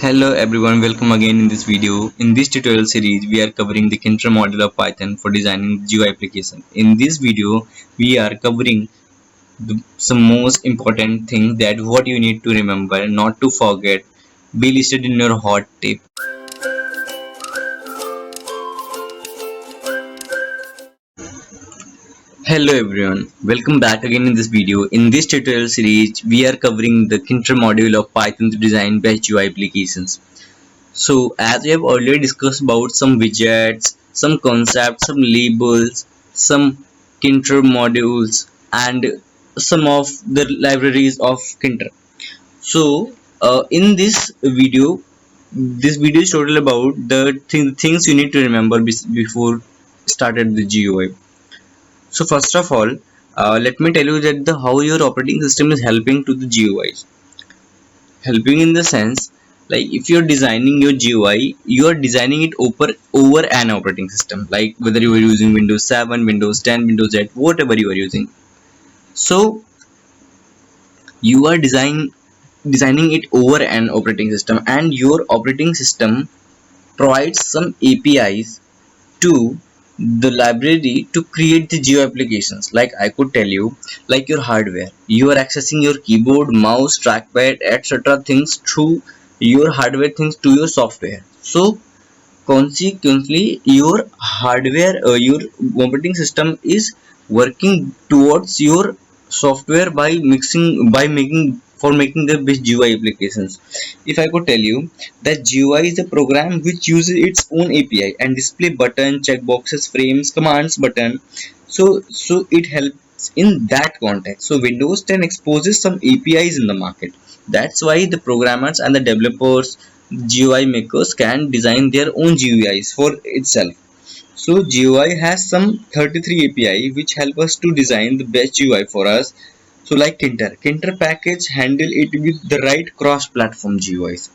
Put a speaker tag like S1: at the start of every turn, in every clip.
S1: Hello everyone, welcome again in this video. In this tutorial series, we are covering the Kinter module of Python for designing GUI application. In this video, we are covering some most important things that what you need to remember, not to forget, be listed in your hot tip. Hello everyone, welcome back again in this video. In this tutorial series, we are covering the Kinter module of Python to design best GUI applications. So as we have earlier discussed about some widgets, some concepts, some labels, some Kinter modules and some of the libraries of Kinter. So in this video is total about the things you need to remember before started the GUI. So first of all, let me tell you that how your operating system is helping to the GUIs. Helping in the sense, like if you're designing your GUI, you are designing it over an operating system, like whether you are using Windows 7, Windows 10, Windows 8, whatever you are using. So you are designing it over an operating system, and your operating system provides some APIs to the library to create the GUI applications. Like I could tell you, like your hardware, you are accessing your keyboard, mouse, trackpad, etc. things through your hardware things to your software. So consequently, your hardware, your operating system is working towards your software by making the best GUI applications. If I could tell you that GUI is a program which uses its own API and display button, checkboxes, frames, commands button. So it helps in that context. So Windows 10 exposes some APIs in the market. That's why the programmers and the developers, GUI makers can design their own GUIs for itself. So GUI has some 33 API which help us to design the best GUI for us. So like Kinter package handle it with the right cross-platform GUIs.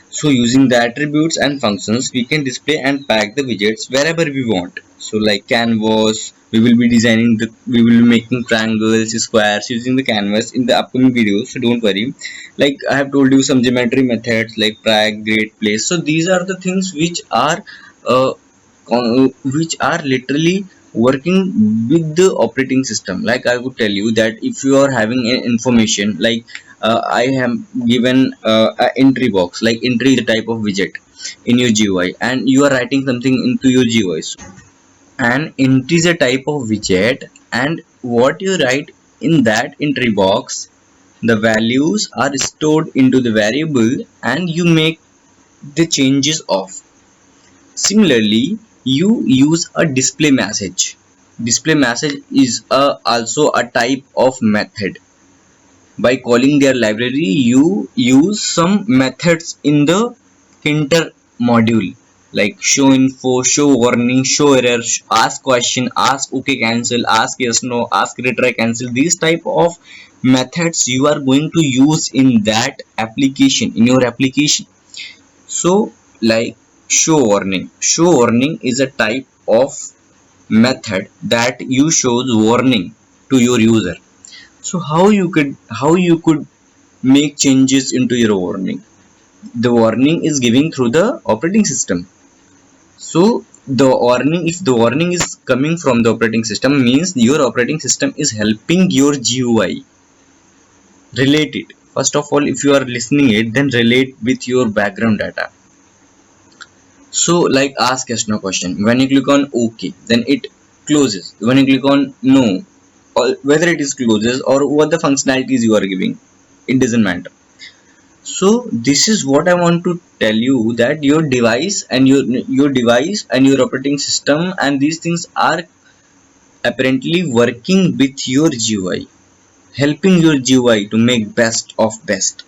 S1: So using the attributes and functions, we can display and pack the widgets wherever we want. So like canvas, we will be making triangles, squares using the canvas in the upcoming videos. So don't worry. Like I have told you some geometry methods like drag, grade, place. So these are the things uh, which are literally working with the operating system. Like I would tell you that if you are having an information like I have given an entry box, like entry is a type of widget in your GUI, and you are writing something into your GUI. And entry is a type of widget, and what you write in that entry box, the values are stored into the variable and you make the changes of. Similarly, you use a display message. Display message is also a type of method. By calling their library, you use some methods in the Kinter module, like show info, show warning, show error, ask question, ask okay cancel, ask yes no, ask retry cancel. These type of methods you are going to use in that application, in your application. So like show warning is a type of method that you shows warning to your user. So how you could make changes into your warning? The warning is giving through the operating system. So the warning, if the warning is coming from the operating system, means your operating system is helping your GUI. Relate it. First of all, if you are listening it, then relate with your background data. So like ask yes no question, when you click on OK, then it closes. When you click on no, or whether it is closes or what the functionalities you are giving, it doesn't matter. So this is what I want to tell you, that your device and your device and your operating system and these things are apparently working with your GUI, helping your GUI to make best of best.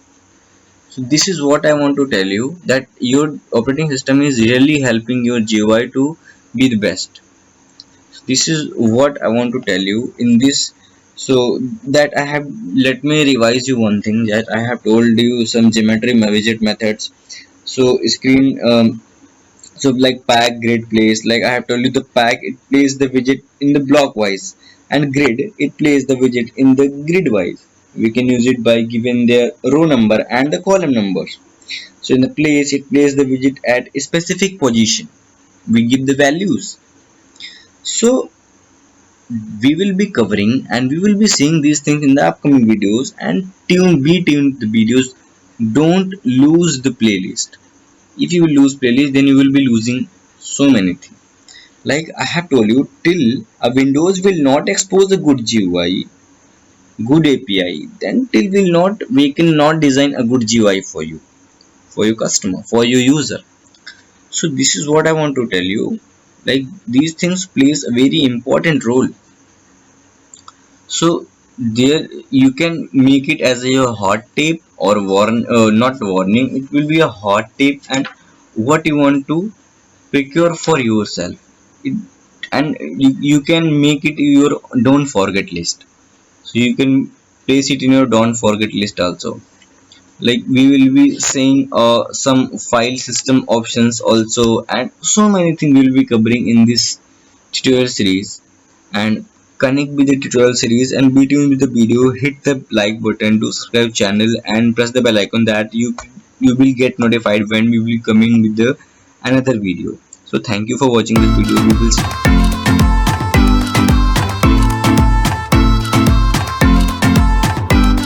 S1: So this is what I want to tell you, that your operating system is really helping your GUI to be the best. This is what I want to tell you in this. So that I have, let me revise you one thing, that I have told you some geometry widget methods. So screen, so like pack, grid, place, like I have told you, the pack, it places the widget in the block wise, and grid, it places the widget in the grid wise. We can use it by giving their row number and the column numbers. So in the place, it places the widget at a specific position. We give the values. So we will be covering and we will be seeing these things in the upcoming videos, and be tuned the videos. Don't lose the playlist. If you will lose playlist, then you will be losing so many things. Like I have told you, till a Windows will not expose a good GUI, good API, then till we cannot design a good GUI for you, for your customer, for your user. So this is what I want to tell you. Like these things plays a very important role. So there you can make it as a hot tip or not warning. It will be a hot tip and what you want to procure for yourself. It, and you can make it your don't forget list. So you can place it in your don't forget list also. Like we will be saying some file system options also, and so many things we will be covering in this tutorial series. And connect with the tutorial series and be tuned with the video. Hit the like button to subscribe channel and press the bell icon that you will get notified when we will be coming with the another video. So thank you for watching this video. We will